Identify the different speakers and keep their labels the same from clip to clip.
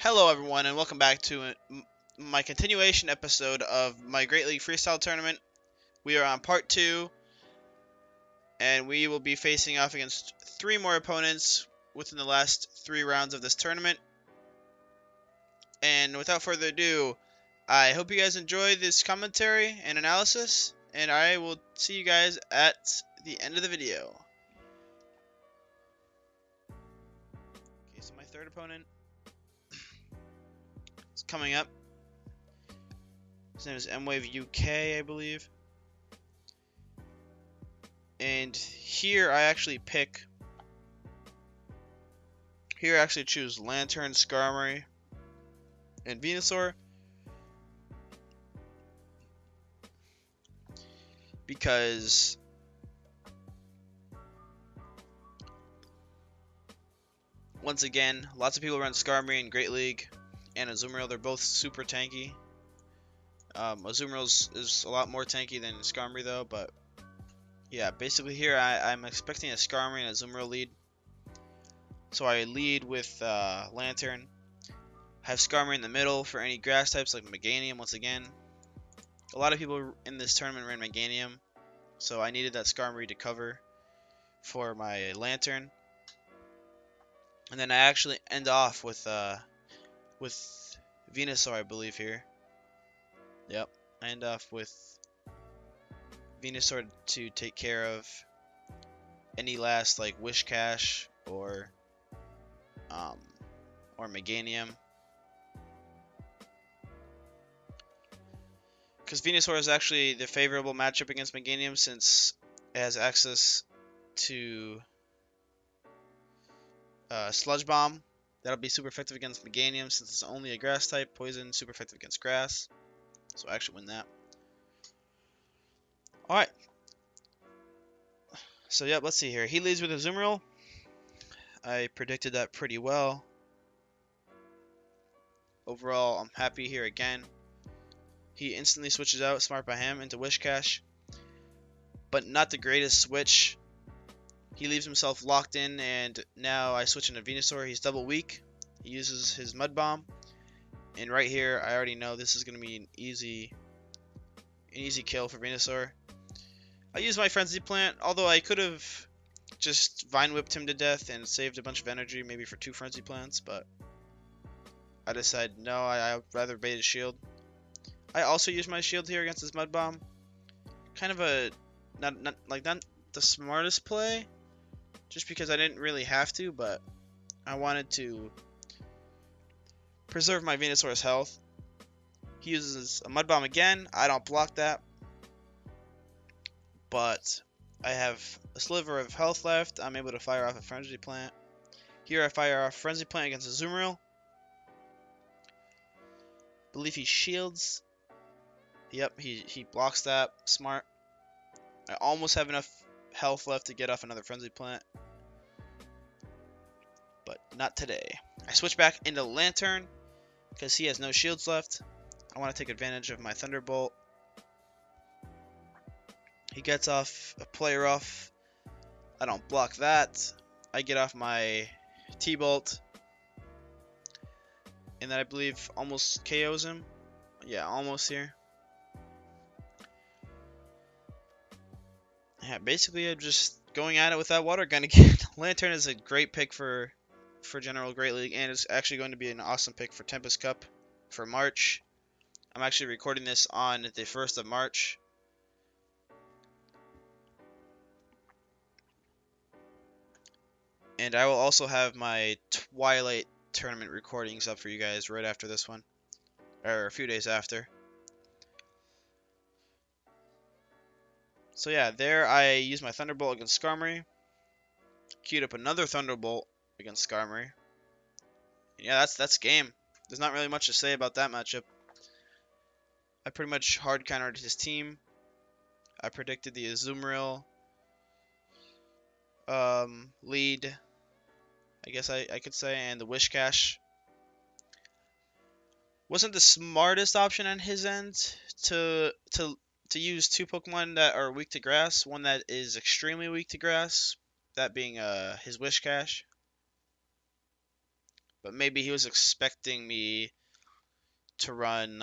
Speaker 1: Hello everyone and welcome back to my continuation episode of my Great League Freestyle Tournament. We are on part 2 and we will be facing off against 3 more opponents within the last 3 rounds of this tournament. And without further ado, I hope you guys enjoy this commentary and analysis, and I will see you guys at the end of the video. Okay, so my third opponent is coming up. His name is M-Wave UK, I believe. And here I actually choose Lantern, Skarmory, and Venusaur. Because once again, lots of people run Skarmory in Great League and Azumarill. They're both super tanky. Azumarill is a lot more tanky than Skarmory though, but yeah, basically here I'm expecting a Skarmory and Azumarill lead. So I lead with Lantern. Have Skarmory in the middle for any grass types like Meganium once again. A lot of people in this tournament ran Meganium, so I needed that Skarmory to cover for my Lantern. And then I actually end off with Venusaur, I believe here. Yep, I end off with Venusaur to take care of any last like Whiscash or Meganium. Because Venusaur is actually the favorable matchup against Meganium since it has access to Sludge Bomb. That'll be super effective against Meganium since it's only a grass type. Poison, super effective against grass. So I actually win that. Alright. So yeah, let's see here. He leads with Azumarill. I predicted that pretty well. Overall, I'm happy here again. He instantly switches out, smart by him, into Whiscash. But not the greatest switch. He leaves himself locked in, and now I switch into Venusaur. He's double weak. He uses his Mud Bomb. And right here, I already know this is going to be an easy kill for Venusaur. I use my Frenzy Plant, although I could have just Vine Whipped him to death and saved a bunch of energy, maybe for 2 Frenzy Plants, but I decided no, I'd rather bait his shield. I also use my shield here against his Mud Bomb. Kind of a not the smartest play, just because I didn't really have to, but I wanted to preserve my Venusaur's health. He uses a Mud Bomb again. I don't block that, but I have a sliver of health left. I'm able to fire off a Frenzy Plant. Here I fire off Frenzy Plant against Azumarill. Believe he shields. Yep, he blocks that. Smart. I almost have enough health left to get off another Frenzy Plant, but not today. I switch back into Lantern because he has no shields left. I want to take advantage of my Thunderbolt. He gets off a player off. I don't block that. I get off my T-Bolt, and then I believe almost KOs him. Yeah, almost here. Yeah, basically I'm just going at it with that water gun again. Lantern is a great pick for General Great League, and it's actually going to be an awesome pick for Tempest Cup for March. I'm actually recording this on the 1st of March. And I will also have my Twilight tournament recordings up for you guys right after this one, or a few days after. So yeah, there I use my Thunderbolt against Skarmory. Queued up another Thunderbolt against Skarmory. Yeah, that's game. There's not really much to say about that matchup. I pretty much hard countered his team. I predicted the Azumarill lead, I guess I could say, and the Whiscash. Wasn't the smartest option on his end to use 2 Pokemon that are weak to grass. One that is extremely weak to grass, that being his Whiscash. But maybe he was expecting me to run,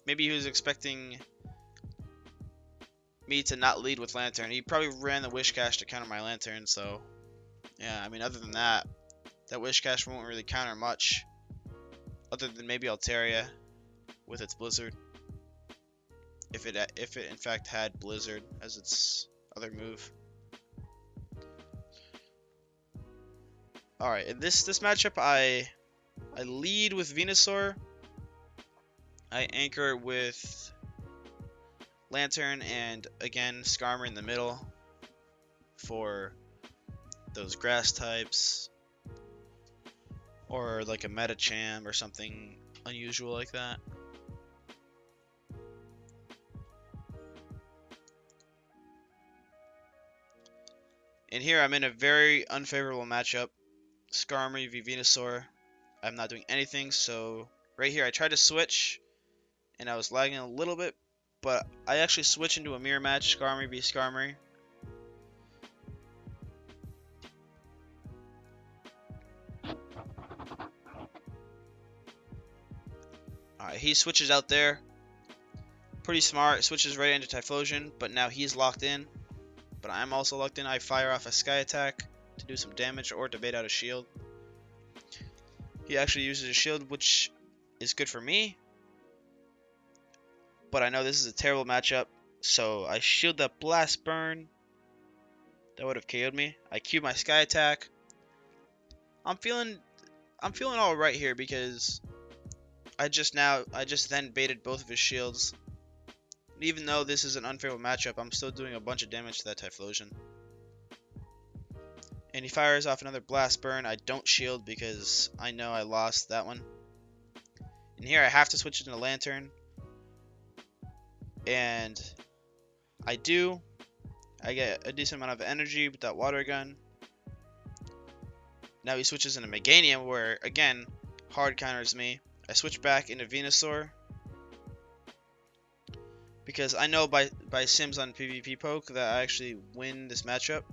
Speaker 1: maybe he was expecting me to not lead with Lantern. He probably ran the Wish Cache to counter my Lantern, so yeah, I mean, other than that, that Wish Cache won't really counter much, other than maybe Altaria with its Blizzard, if it in fact had Blizzard as its other move. All right, in this matchup, I lead with Venusaur. I anchor with Lantern, and again Skarmory in the middle for those grass types, or like a Metacham or something unusual like that. And here I'm in a very unfavorable matchup. Skarmory v Venusaur. I'm not doing anything, so right here I tried to switch and I was lagging a little bit, but I actually switched into a mirror match, Skarmory v Skarmory. Alright, he switches out there. Pretty smart, switches right into Typhlosion, but now he's locked in. But I'm also locked in. I fire off a Sky Attack to do some damage or to bait out a shield. He actually uses a shield, which is good for me. But I know this is a terrible matchup, so I shield that Blast Burn. That would have KO'd me. I cue my Sky Attack. I'm feeling all right here because I just then baited both of his shields. Even though this is an unfavorable matchup, I'm still doing a bunch of damage to that Typhlosion. And he fires off another Blast Burn. I don't shield because I know I lost that one. And here I have to switch into Lantern. And I do. I get a decent amount of energy with that Water Gun. Now he switches into Meganium, where, again, hard counters me. I switch back into Venusaur. Because I know by Sims on PvP Poke that I actually win this matchup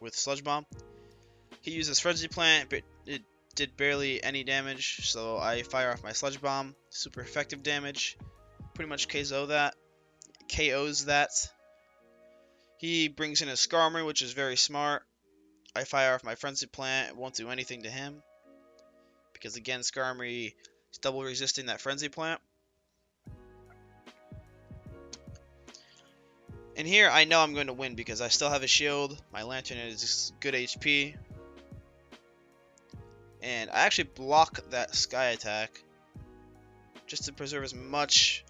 Speaker 1: with Sludge Bomb. He uses Frenzy Plant, but it did barely any damage, so I fire off my Sludge Bomb. Super effective damage. Pretty much KOs that. He brings in a Skarmory, which is very smart. I fire off my Frenzy Plant. It won't do anything to him. Because again, Skarmory is double resisting that Frenzy Plant. And here I know I'm going to win because I still have a shield. My Lantern is good HP. And I actually block that Sky Attack just to preserve as much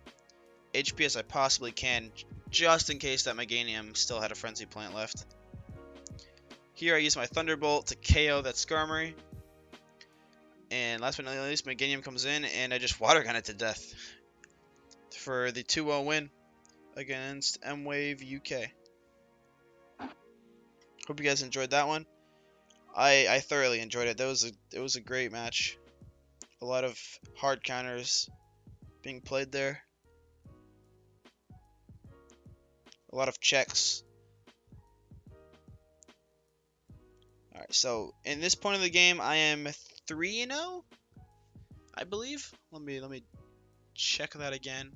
Speaker 1: HP as I possibly can, just in case that Meganium still had a Frenzy Plant left. Here I use my Thunderbolt to KO that Skarmory. And last but not least, Meganium comes in and I just Water Gun it to death for the 2-0 win against M-Wave UK. Hope you guys enjoyed that one. I thoroughly enjoyed it. It was a great match. A lot of hard counters being played there. A lot of checks. Alright, so in this point of the game I am 3-0, I believe. Let me check that again.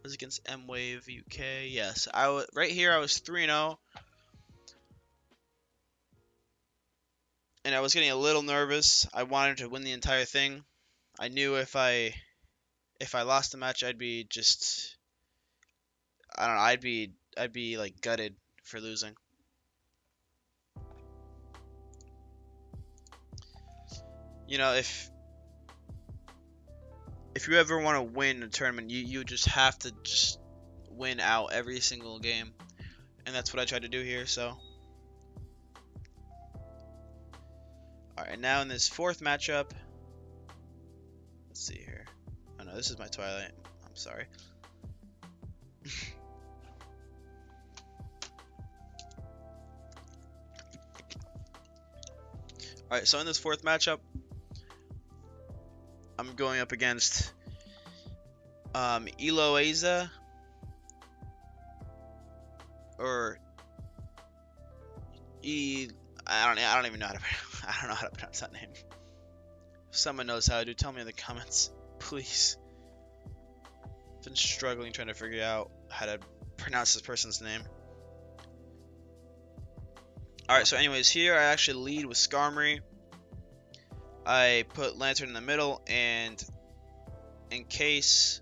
Speaker 1: Was against M-Wave UK. Yes, right here I was 3-0. And I was getting a little nervous. I wanted to win the entire thing. I knew if I lost the match, I'd be just, I don't know, I'd be like gutted for losing. You know, if you ever want to win a tournament, you just have to just win out every single game. And that's what I tried to do here, so. Alright, now in this fourth matchup, let's see here. Oh no, this is my Twilight. I'm sorry. Alright, so in this fourth matchup, I'm going up against Eloisa, or I don't even know how to I don't know how to pronounce that name. If someone knows how to, tell me in the comments, please. I've been struggling trying to figure out how to pronounce this person's name. Alright, so anyways, here I actually lead with Skarmory. I put Lantern in the middle, and in case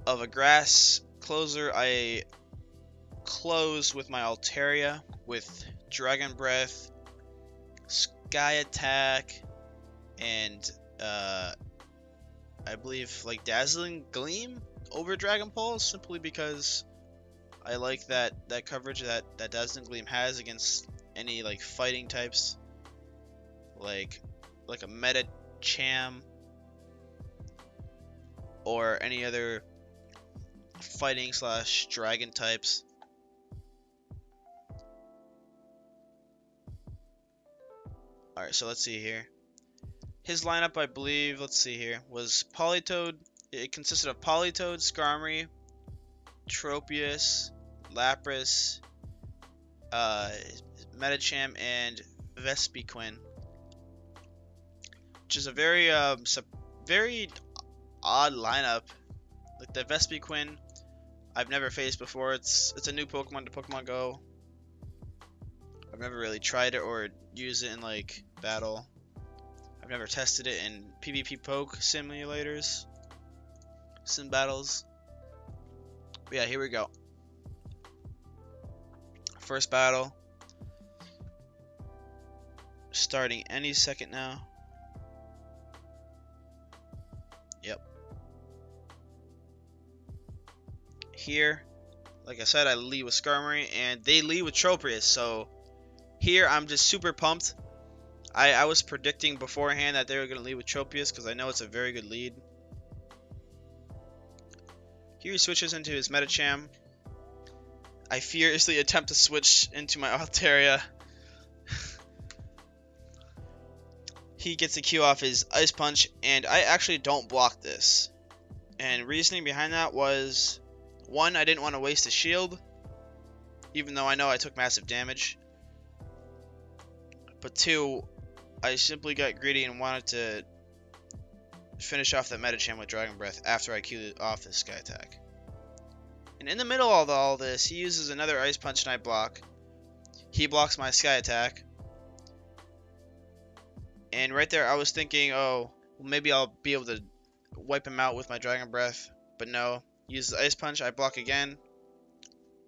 Speaker 1: of a grass closer, I close with my Altaria with Dragon Breath, Sky Attack, and I believe like Dazzling Gleam over Dragon Pulse, simply because I like that coverage that Dazzling Gleam has against any like fighting types, like a Meta Cham or any other fighting / dragon types. Alright, so let's see here. His lineup, I believe, let's see here, was Politoed. It consisted of Politoed, Skarmory, Tropius, Lapras, Medicham, and Vespiquen, which is a very very odd lineup. Like the Vespiquen, I've never faced before. It's a new Pokemon to Pokemon Go. I've never really tried it or used it in like battle. I've never tested it in PvP Poke simulators, sim battles. But yeah, here we go. First battle, starting any second now. Yep. Here, like I said, I lead with Skarmory, and they lead with Tropius, so here I'm just super pumped. I was predicting beforehand that they were going to lead with Tropius because I know it's a very good lead. Here he switches into his Medicham. I furiously attempt to switch into my Altaria. He gets a Q off his Ice Punch, and I actually don't block this. And reasoning behind that was, one, I didn't want to waste a shield, even though I know I took massive damage. But two, I simply got greedy and wanted to finish off the Medicham with Dragon Breath after I queued off his Sky Attack. And in the middle of all this, he uses another Ice Punch and I block. He blocks my Sky Attack. And right there I was thinking, oh, well, maybe I'll be able to wipe him out with my Dragon Breath. But no, he uses Ice Punch, I block again.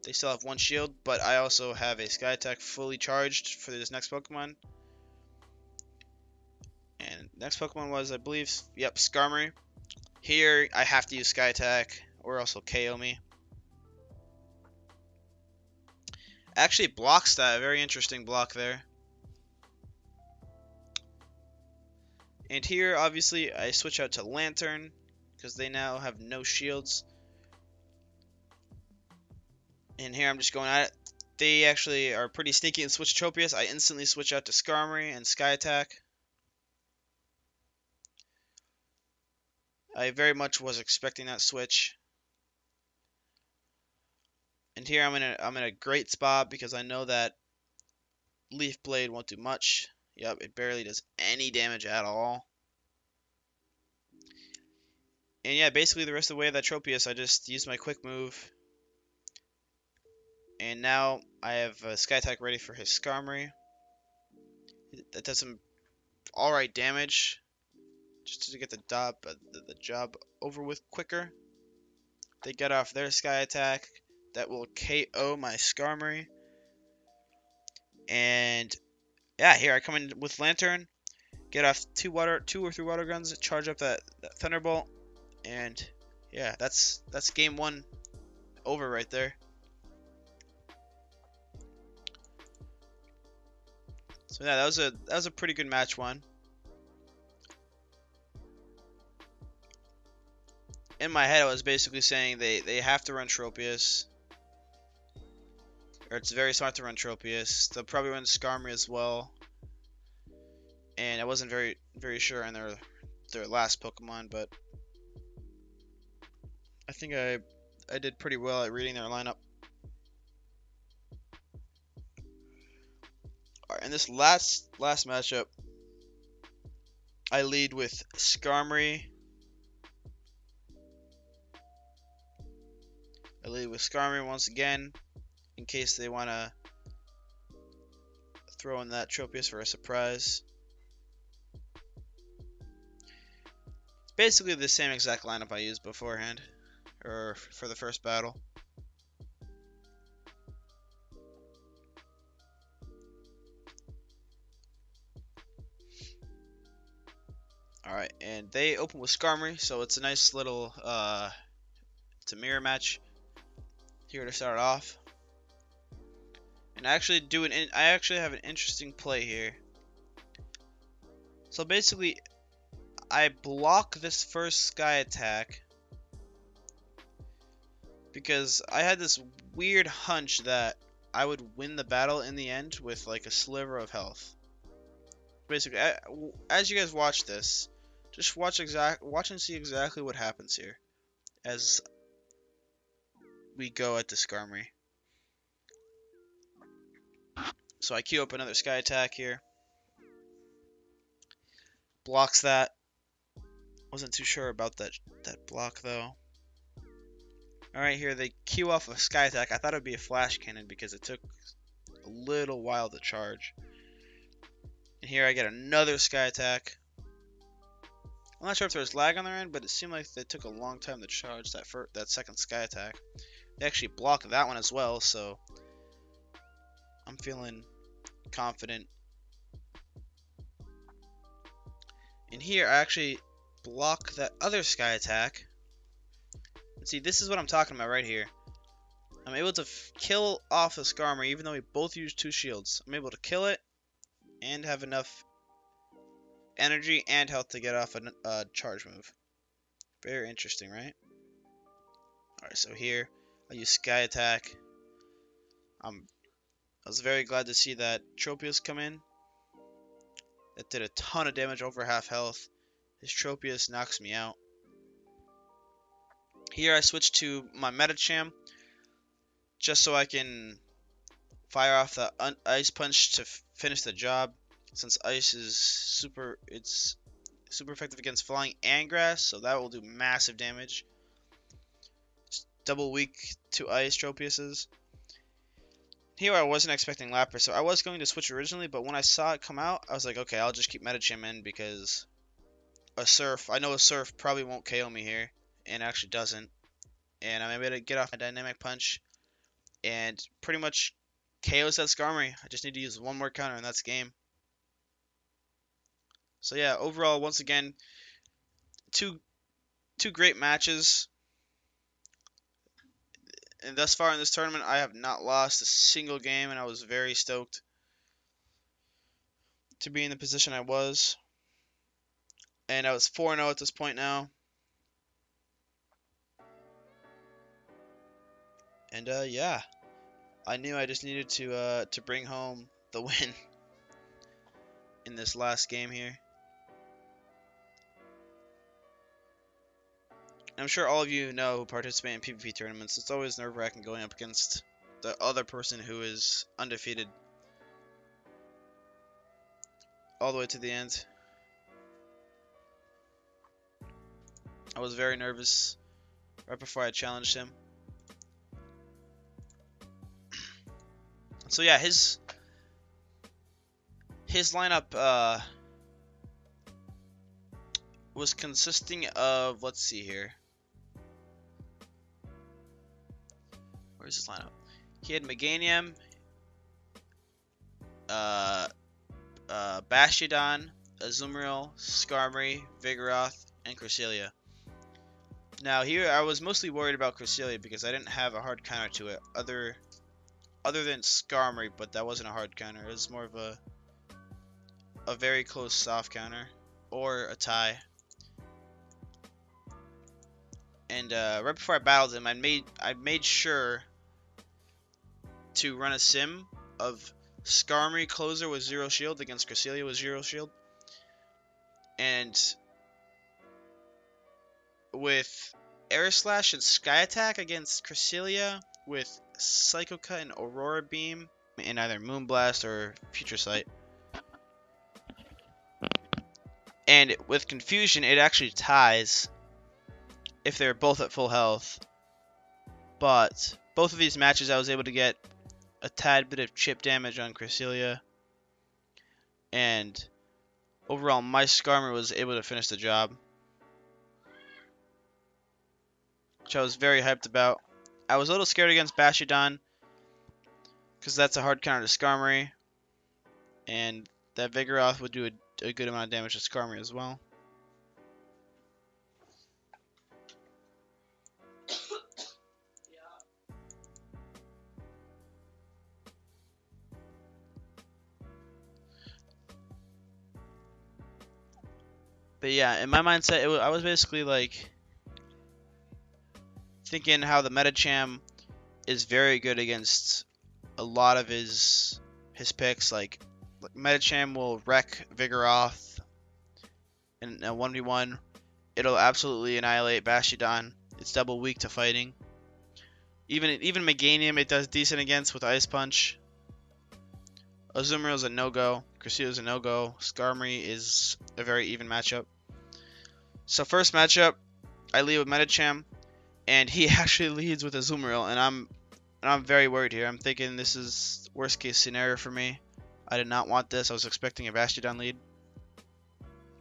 Speaker 1: They still have one shield, but I also have a Sky Attack fully charged for this next Pokemon. And next Pokemon was, I believe, yep, Skarmory. Here, I have to use Sky Attack, or else he'll KO me. Actually blocks that, very interesting block there. And here, obviously, I switch out to Lantern, because they now have no shields. And here I'm just going at it. They actually are pretty sneaky and switch Tropius. I instantly switch out to Skarmory and Sky Attack. I very much was expecting that switch. And here I'm in a great spot because I know that Leaf Blade won't do much. Yep, it barely does any damage at all. And yeah, basically the rest of the way of that Tropius, I just used my quick move. And now I have a Sky Attack ready for his Skarmory. That does some alright damage, just to get the job over with quicker. They get off their Sky Attack. That will KO my Skarmory. And yeah, here I come in with Lantern, get off two or three water guns, charge up that Thunderbolt, and yeah, that's game one over right there. So yeah, that was a pretty good match one. In my head, I was basically saying they have to run Tropius. Or it's very smart to run Tropius. They'll probably run Skarmory as well. And I wasn't very sure on their last Pokemon, but I think I did pretty well at reading their lineup. in this last matchup, I lead with Skarmory. I lead with Skarmory once again, in case they want to throw in that Tropius for a surprise. It's basically the same exact lineup I used beforehand, or for the first battle. Alright, and they open with Skarmory, so it's a nice little it's a mirror match here to start off. And I actually have an interesting play here. So basically, I block this first sky attack because I had this weird hunch that I would win the battle in the end with like a sliver of health. Basically, as you guys watch this, just watch and see exactly what happens here as we go at the Skarmory. So I queue up another sky attack here. Blocks that. Wasn't too sure about that block though. Alright, here they queue off a sky attack. I thought it would be a flash cannon because it took a little while to charge. And here I get another sky attack. I'm not sure if there was lag on their end, but it seemed like they took a long time to charge that second sky attack. They actually blocked that one as well, so I'm feeling confident. And here I actually block that other sky attack. And see, this is what I'm talking about right here. I'm able to kill off a Skarmory even though we both use 2 shields. I'm able to kill it and have enough energy and health to get off a charge move. Very interesting, right? Alright, so here I use sky attack. I was very glad to see that Tropius come in. That did a ton of damage, over half health. His Tropius knocks me out. Here I switch to my Medicham just so I can fire off the Ice Punch to finish the job. Since Ice is super effective against flying and grass, so that will do massive damage. It's double weak to Ice Tropiuses. Here I wasn't expecting Lapras, so I was going to switch originally, but when I saw it come out, I was like, okay, I'll just keep Medicham in because I know a Surf probably won't KO me here, and actually doesn't. And I'm able to get off my Dynamic Punch, and pretty much KOs that Skarmory. I just need to use one more counter, and that's game. So yeah, overall, once again, two great matches. And thus far in this tournament, I have not lost a single game, and I was very stoked to be in the position I was. And I was 4-0 at this point now. And yeah, I knew I just needed to bring home the win in this last game here. I'm sure all of you know who participate in PvP tournaments. It's always nerve-wracking going up against the other person who is undefeated all the way to the end. I was very nervous right before I challenged him. So yeah, his lineup was consisting of, let's see here. Where's his lineup? He had Meganium, Bastiodon, Azumarill, Skarmory, Vigoroth, and Cresselia. Now here I was mostly worried about Cresselia because I didn't have a hard counter to it other than Skarmory, but that wasn't a hard counter. It was more of a very close soft counter or a tie. And right before I battled him, I made sure to run a sim of Skarmory closer with 0 shield against Cresselia with 0 shield, and with Air Slash and Sky Attack against Cresselia with Psycho Cut and Aurora Beam in either Moonblast or Future Sight. And with confusion, it actually ties if they're both at full health. But both of these matches, I was able to get a tad bit of chip damage on Cresselia. And overall, my Skarmory was able to finish the job, which I was very hyped about. I was a little scared against Bastiodon, because that's a hard counter to Skarmory. And that Vigoroth would do a good amount of damage to Skarmory as well. But yeah, in my mindset, I was basically like thinking how the Medicham is very good against a lot of his picks. Like Medicham will wreck Vigoroth in a 1v1. It'll absolutely annihilate Bastiodon. It's double weak to fighting. Even Meganium it does decent against with Ice Punch. Azumarill's a no-go. Cresselia's a no-go. Skarmory is a very even matchup. So first matchup, I lead with Medicham, and he actually leads with Azumarill, and I'm very worried here. I'm thinking this is worst case scenario for me. I did not want this. I was expecting a Bastiodon lead.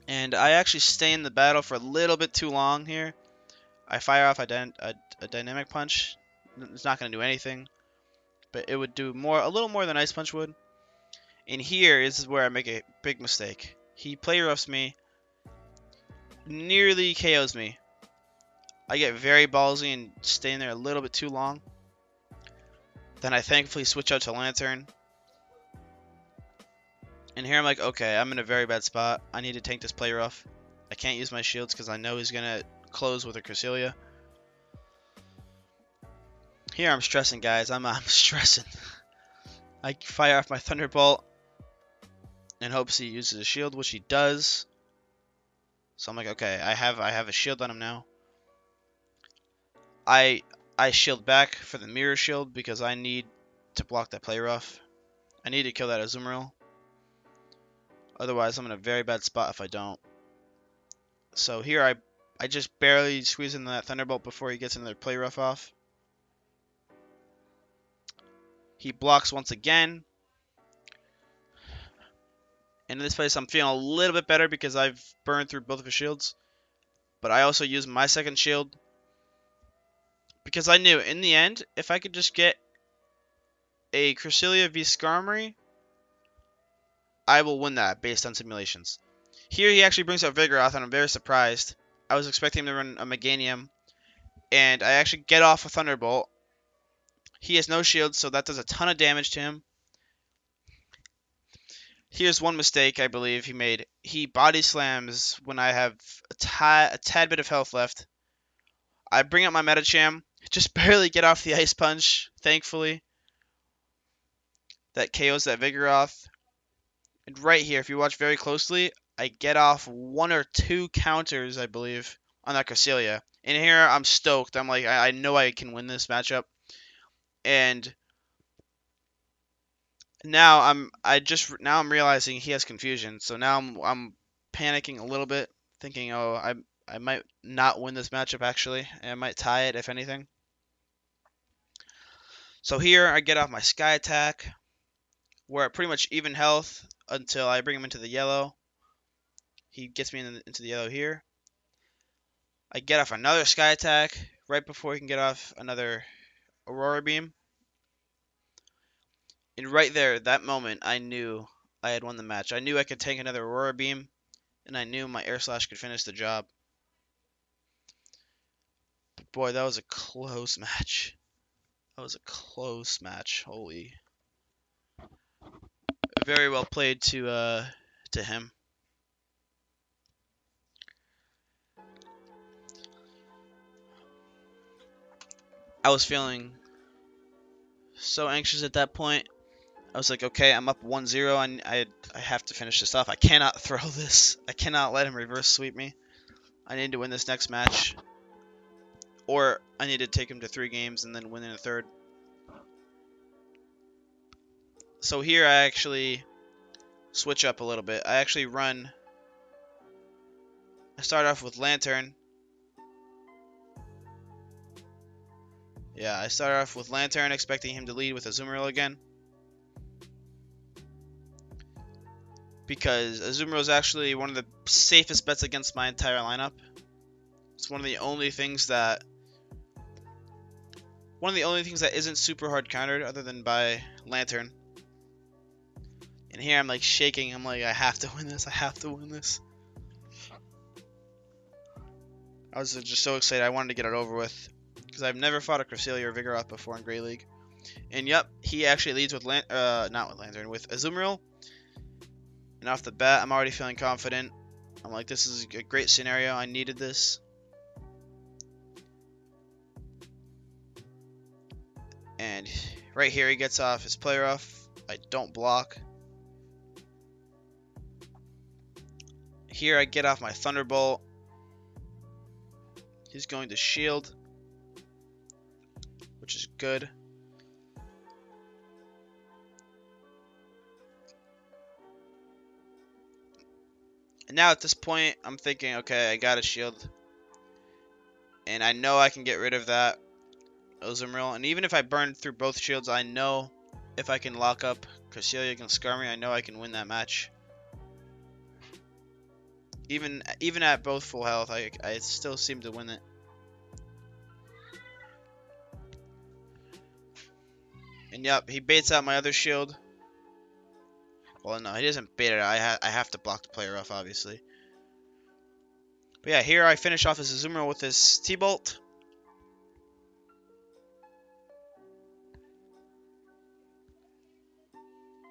Speaker 1: And I actually stay in the battle for a little bit too long here. I fire off a Dynamic Punch. It's not going to do anything, but it would do a little more than Ice Punch would. And here is where I make a big mistake. He play roughs me, nearly KOs me. I get very ballsy and stay in there a little bit too long. Then I thankfully switch out to Lantern. And here I'm like, okay, I'm in a very bad spot. I need to tank this play rough. I can't use my shields because I know he's going to close with a Cresselia. Here I'm stressing, guys. I'm stressing. I fire off my Thunderbolt in hopes he uses a shield, which he does. So I'm like, okay, I have a shield on him now. I shield back for the Mirror Shield because I need to block that play rough. I need to kill that Azumarill. Otherwise, I'm in a very bad spot if I don't. So here I just barely squeeze in that Thunderbolt before he gets another play rough off. He blocks once again. And in this place, I'm feeling a little bit better because I've burned through both of his shields. But I also used my second shield because I knew in the end, if I could just get a Cresselia v Skarmory, I will win that based on simulations. Here he actually brings out Vigoroth, and I'm very surprised. I was expecting him to run a Meganium, and I actually get off a Thunderbolt. He has no shield, so that does a ton of damage to him. Here's one mistake I believe he made. He body slams when I have a tad bit of health left. I bring up my Medicham, just barely get off the Ice Punch, thankfully. That KOs that Vigoroth. And right here, if you watch very closely, I get off 1 or 2 counters, I believe, on that Cresselia. And here I'm stoked. I'm like, I know I can win this matchup. And now I'm realizing he has confusion. So now I'm panicking a little bit, thinking, oh, I might not win this matchup actually. And I might tie it if anything. So here I get off my Sky Attack. We're at pretty much even health until I bring him into the yellow. He gets me into the yellow here. I get off another Sky Attack right before he can get off another Aurora Beam. And right there, that moment, I knew I had won the match. I knew I could tank another Aurora Beam, and I knew my Air Slash could finish the job. But boy, that was a close match. That was a close match. Holy. Very well played to him. I was feeling so anxious at that point. I was like, okay, I'm up 1-0, and I have to finish this off. I cannot throw this. I cannot let him reverse sweep me. I need to win this next match. Or I need to take him to 3 games and then win in a third. So here I actually switch up a little bit. I actually run I started off with Lantern. Yeah, I started off with Lantern, expecting him to lead with Azumarill again. Because Azumarill is actually one of the safest bets against my entire lineup. It's one of the only things that isn't super hard countered other than by Lantern. And here I'm like shaking. I'm like, I have to win this. I have to win this. I was just so excited. I wanted to get it over with because I've never fought a Cresselia or Vigoroth before in Great League. And yep, he actually leads with not with Lantern, with Azumarill. And off the bat, I'm already feeling confident. I'm like, this is a great scenario. I needed this. And right here, he gets off his play rough. I don't block. Here, I get off my Thunderbolt. He's going to shield, which is good. And now at this point, I'm thinking, okay, I got a shield. And I know I can get rid of that Azumarill. And even if I burn through both shields, I know if I can lock up Cresselia against Skarmory, I know I can win that match. Even at both full health, I still seem to win it. And yep, he baits out my other shield. Well, no, he doesn't bait it out. I have to block the player off, obviously. But yeah, here I finish off his Azumarill with this T-Bolt.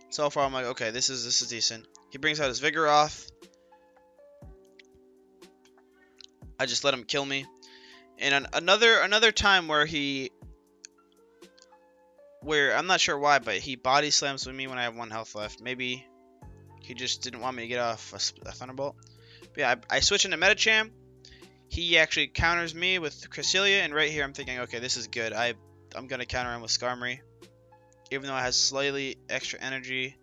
Speaker 1: So far, I'm like, okay, this is decent. He brings out his Vigoroth. I just let him kill me. And another time where I'm not sure why, but he body slams with me when I have 1 health left. Maybe he just didn't want me to get off a Thunderbolt. But yeah, I switch into Medicham. He actually counters me with Cresselia, and right here I'm thinking, okay, this is good. I'm gonna counter him with Skarmory, even though it has slightly extra energy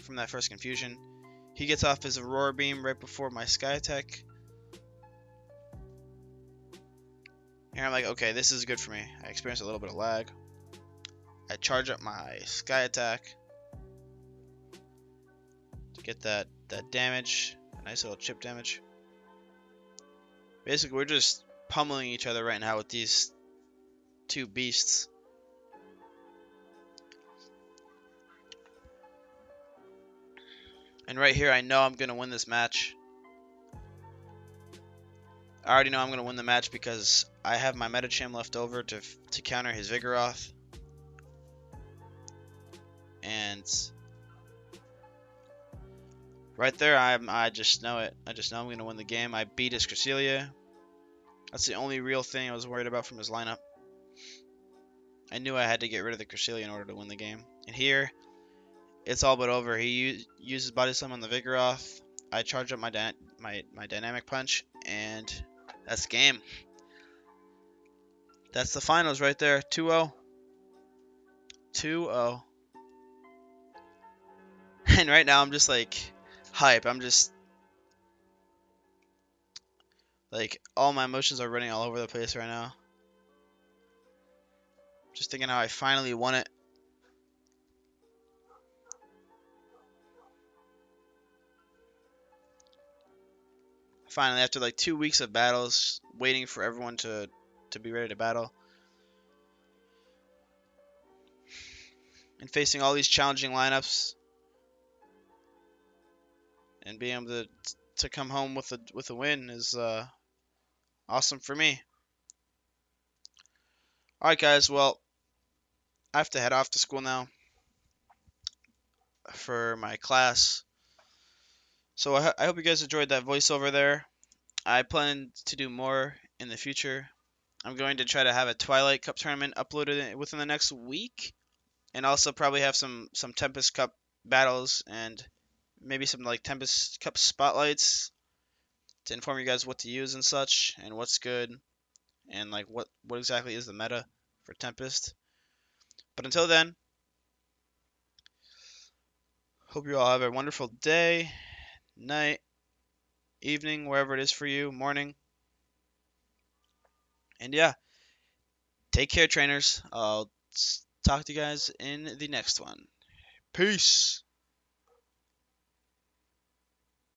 Speaker 1: from that first confusion. He gets off his Aurora Beam right before my Sky Attack. Here I'm like, okay, this is good for me. I experienced a little bit of lag. I charge up my Sky Attack to get that damage, a nice little chip damage. Basically, we're just pummeling each other right now with these 2 beasts. And right here, I know I'm going to win this match. I already know I'm going to win the match because I have my Medicham left over to counter his Vigoroth. And right there, I just know it. I just know I'm going to win the game. I beat his Cresselia. That's the only real thing I was worried about from his lineup. I knew I had to get rid of the Cresselia in order to win the game. And here, it's all but over. He uses Body Slam on the Vigoroth. I charge up my Dynamic Punch, and that's game. That's the finals right there. 2-0. 2-0. And right now I'm just like hype. I'm just like all my emotions are running all over the place right now. Just thinking how I finally won it. Finally, after like 2 weeks of battles, waiting for everyone to be ready to battle. And facing all these challenging lineups. And being able to come home with a win is awesome for me. Alright guys, well, I have to head off to school now for my class. So I hope you guys enjoyed that voiceover there. I plan to do more in the future. I'm going to try to have a Twilight Cup tournament uploaded within the next week. And also probably have some Tempest Cup battles and maybe some like Tempest Cup spotlights to inform you guys what to use and such and what's good and like what exactly is the meta for Tempest. But until then, hope you all have a wonderful day, night, evening, wherever it is for you, morning. And yeah, take care, trainers. I'll talk to you guys in the next one. Peace.